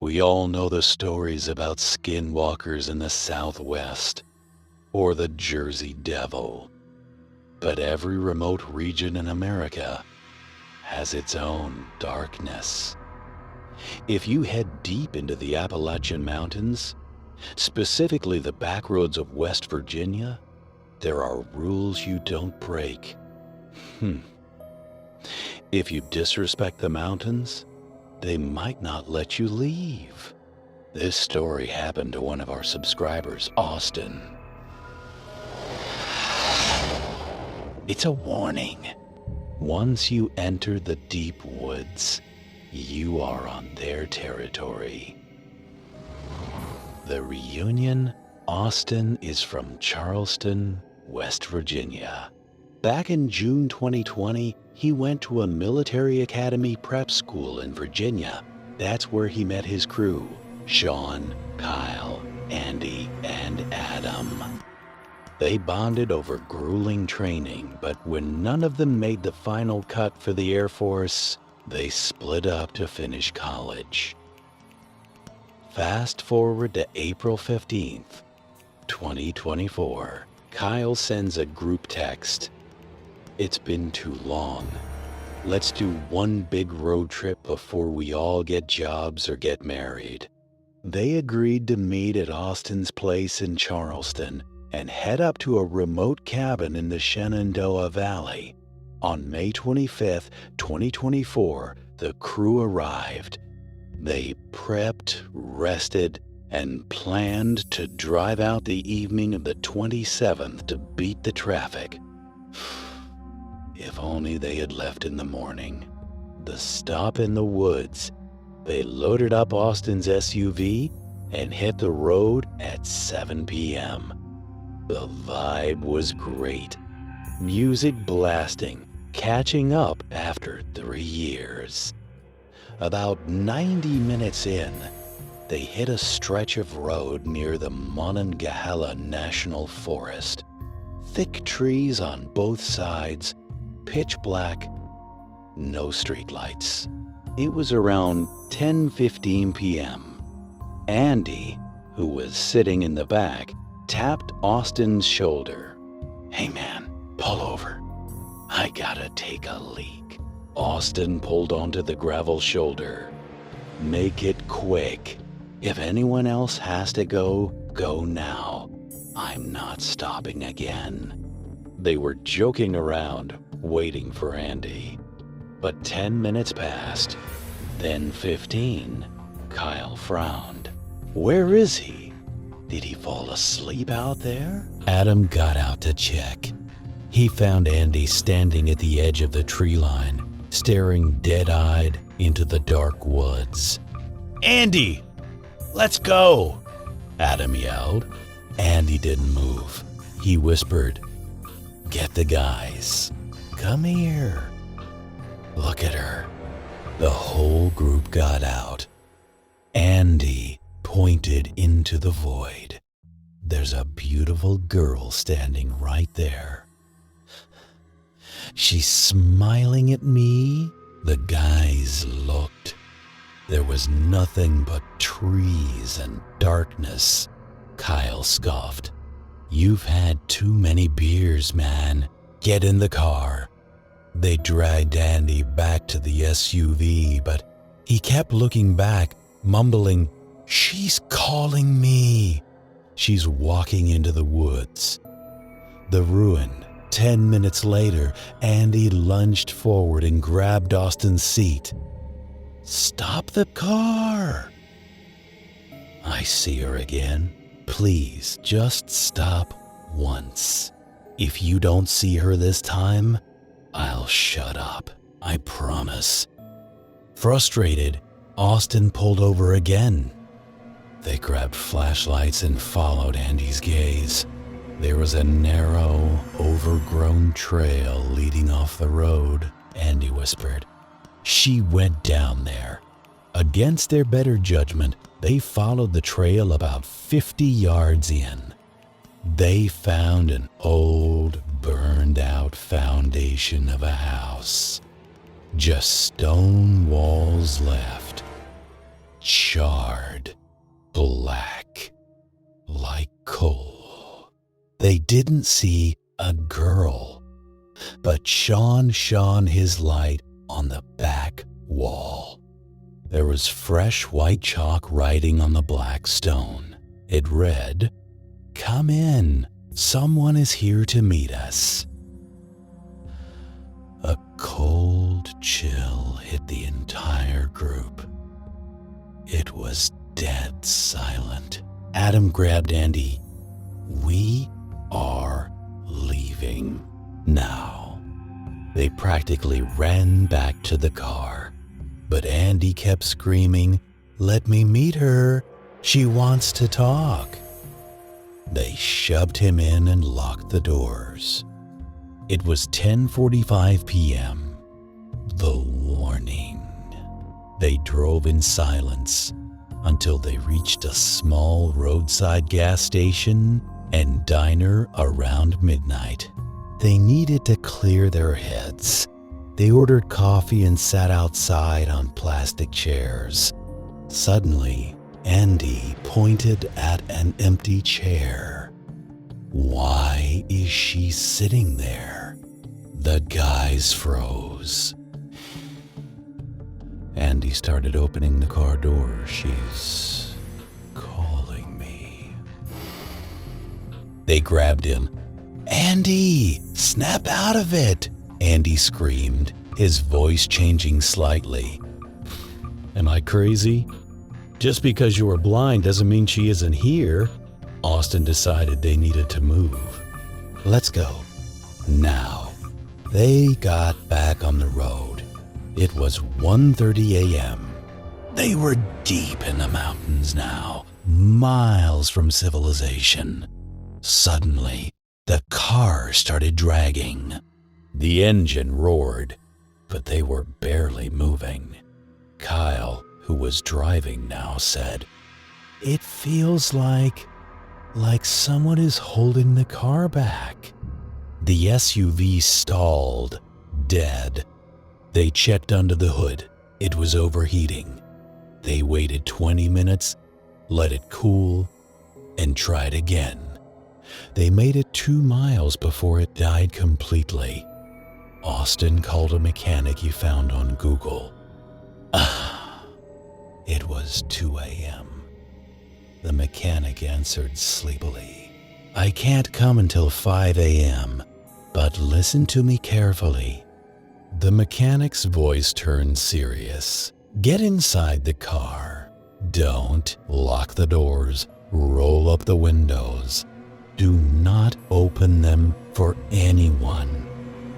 We all know the stories about skinwalkers in the Southwest or the Jersey Devil, but every remote region in America has its own darkness. If you head deep into the Appalachian Mountains, specifically the backroads of West Virginia, there are rules you don't break. If you disrespect the mountains, they might not let you leave. This story happened to one of our subscribers, Austin. It's a warning. Once you enter the deep woods, you are on their territory. The reunion. Austin is from Charleston, West Virginia. Back in June 2020, he went to a military academy prep school in Virginia. That's where he met his crew, Sean, Kyle, Andy, and Adam. They bonded over grueling training, but when none of them made the final cut for the Air Force, they split up to finish college. Fast forward to April 15th, 2024. Kyle sends a group text. It's been too long. Let's do one big road trip before we all get jobs or get married. They agreed to meet at Austin's place in Charleston and head up to a remote cabin in the Shenandoah Valley. On May 25th, 2024, the crew arrived. They prepped, rested, and planned to drive out the evening of the 27th to beat the traffic. If only they had left in the morning. The stop in the woods. They loaded up Austin's SUV and hit the road at 7 p.m. The vibe was great. Music blasting, catching up after 3 years. About 90 minutes in, they hit a stretch of road near the Monongahela National Forest. Thick trees on both sides, pitch black, no streetlights. It was around 10:15 p.m. Andy, who was sitting in the back, tapped Austin's shoulder. "Hey man, pull over. I gotta take a leak." Austin pulled onto the gravel shoulder. "Make it quick. If anyone else has to go, go now. I'm not stopping again." They were joking around, waiting for Andy. But 10 minutes passed, then 15. Kyle frowned. "Where is he? Did he fall asleep out there?" Adam got out to check. He found Andy standing at the edge of the tree line, staring dead-eyed into the dark woods. "Andy, let's go!" Adam yelled. Andy didn't move. He whispered, "Get the guys. Come here. Look at her." The whole group got out. Andy pointed into the void. "There's a beautiful girl standing right there. She's smiling at me." The guys looked. There was nothing but trees and darkness. Kyle scoffed. "You've had too many beers, man. Get in the car." They dragged Andy back to the SUV, but he kept looking back, mumbling, "She's calling me." She's walking into the woods. The ruin. 10 minutes later, Andy lunged forward and grabbed Austin's seat. "Stop the car." "I see her again. Please, just stop once. If you don't see her this time, I'll shut up. I promise." Frustrated, Austin pulled over again. They grabbed flashlights and followed Andy's gaze. There was a narrow, overgrown trail leading off the road, Andy whispered. She went down there. Against their better judgment, they followed the trail about 50 yards in. They found an old, burned-out foundation of a house. Just stone walls left. charred, black, like coal. They didn't see a girl, but Sean shone his light on the back wall. There was fresh white chalk writing on the black stone. It read, "Come in, someone is here to meet us." A cold chill hit the entire group. It was dead silent. Adam grabbed Andy. "We are leaving now." They practically ran back to the car, but Andy kept screaming, "Let me meet her. She wants to talk." They shoved him in and locked the doors. It was 10:45 p.m. The warning. They drove in silence until they reached a small roadside gas station and diner around midnight. They needed to clear their heads. They ordered coffee and sat outside on plastic chairs. Suddenly, Andy pointed at an empty chair. "Why is she sitting there?" The guys froze. Andy started opening the car door. "She's calling me." They grabbed him. "Andy, snap out of it!" Andy screamed, his voice changing slightly. "Am I crazy? Just because you are blind doesn't mean she isn't here." Austin decided they needed to move. "Let's go." Now, they got back on the road. It was 1:30 a.m. They were deep in the mountains now, miles from civilization. Suddenly, the car started dragging. The engine roared, but they were barely moving. Kyle, who was driving now, said, "It feels like someone is holding the car back." The SUV stalled, dead. They checked under the hood. It was overheating. They waited 20 minutes, let it cool, and tried again. They made it 2 miles before it died completely. Austin called a mechanic he found on Google. It was 2 a.m. The mechanic answered sleepily. "I can't come until 5 a.m., but listen to me carefully." The mechanic's voice turned serious. "Get inside the car. Don't lock the doors. Roll up the windows. Do not open them for anyone.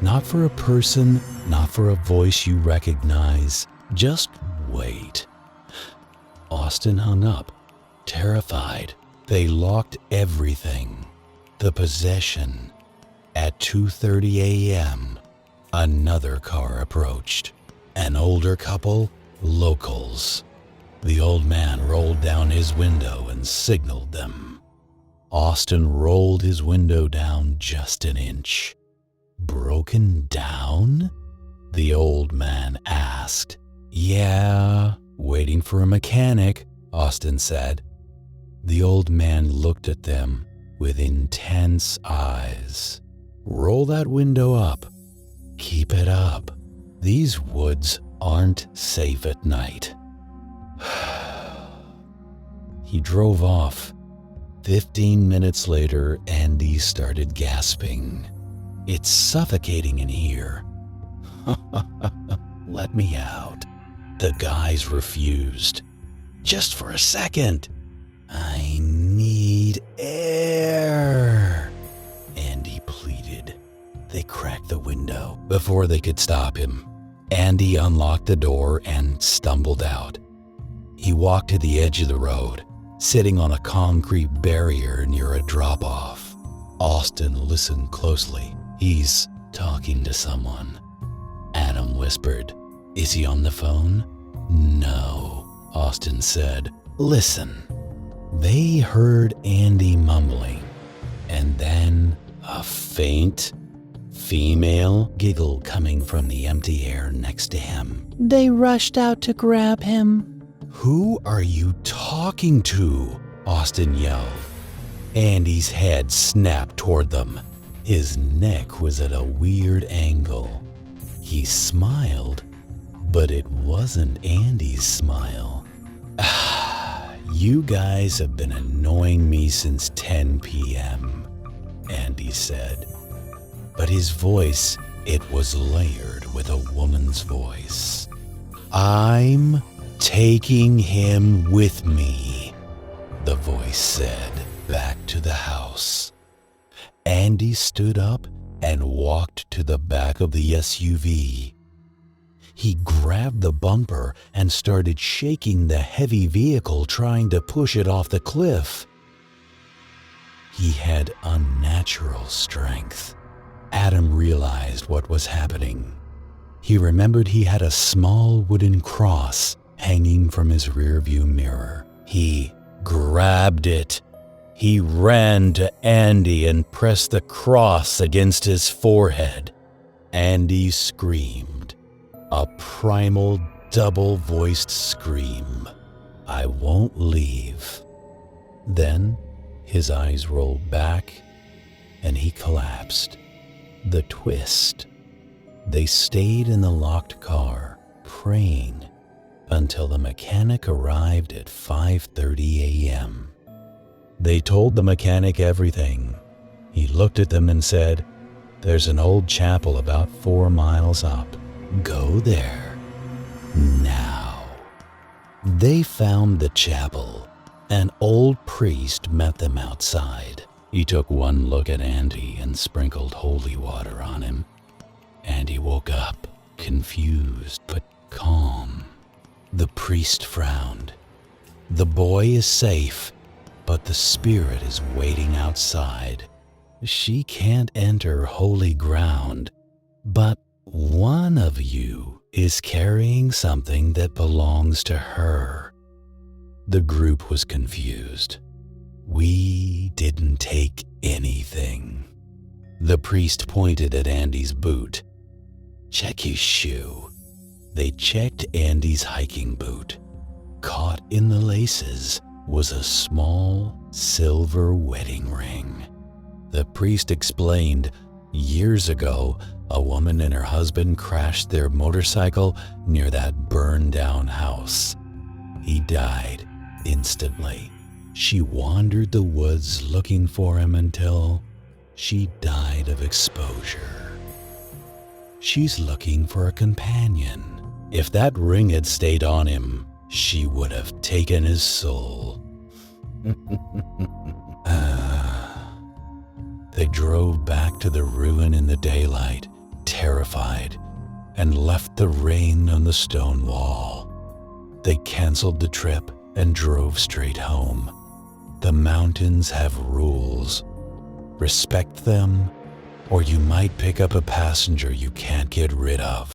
Not for a person, not for a voice you recognize. Just wait." Austin hung up, terrified. They locked everything. The possession. At 2:30 a.m., another car approached. An older couple, locals. The old man rolled down his window and signaled them. Austin rolled his window down just an inch. "Broken down?" the old man asked. "Yeah, waiting for a mechanic," Austin said. The old man looked at them with intense eyes. "Roll that window up. Keep it up. These woods aren't safe at night." He drove off. 15 minutes later, Andy started gasping. "It's suffocating in here." "Let me out." The guys refused. "Just for a second. I need air," Andy pleaded. They cracked the window before they could stop him. Andy unlocked the door and stumbled out. He walked to the edge of the road, sitting on a concrete barrier near a drop-off. Austin listened closely. "He's talking to someone." Adam whispered, "Is he on the phone?" "No," Austin said. "Listen." They heard Andy mumbling, and then a faint female giggle coming from the empty air next to him. "They rushed out to grab him." "Who are you talking to?" Austin yelled. Andy's head snapped toward them. His neck was at a weird angle. He smiled, but it wasn't Andy's smile. "You guys have been annoying me since 10 p.m., Andy said. But his voice, it was layered with a woman's voice. "I'm taking him with me," the voice said, back to the house. Andy stood up and walked to the back of the SUV. He grabbed the bumper and started shaking the heavy vehicle, trying to push it off the cliff. He had unnatural strength. Adam realized what was happening. He remembered he had a small wooden cross hanging from his rearview mirror. He grabbed it. He ran to Andy and pressed the cross against his forehead. Andy screamed, a primal, double-voiced scream. "I won't leave." Then his eyes rolled back and he collapsed. The twist. They stayed in the locked car, praying, until the mechanic arrived at 5:30 a.m. They told the mechanic everything. He looked at them and said, "There's an old chapel about 4 miles up. Go there now." They found the chapel. An old priest met them outside. He took one look at Andy and sprinkled holy water on him. Andy woke up, confused but calm. The priest frowned. "The boy is safe, but the spirit is waiting outside. She can't enter holy ground, but one of you is carrying something that belongs to her." The group was confused. "We didn't take anything." The priest pointed at Andy's boot. "Check his shoe." They checked Andy's hiking boot. Caught in the laces was a small silver wedding ring. The priest explained, years ago, a woman and her husband crashed their motorcycle near that burned-down house. He died instantly. She wandered the woods looking for him until she died of exposure. She's looking for a companion. If that ring had stayed on him, she would have taken his soul. They drove back to the ruin in the daylight, terrified, and left the ring on the stone wall. They canceled the trip and drove straight home. The mountains have rules. Respect them, or you might pick up a passenger you can't get rid of.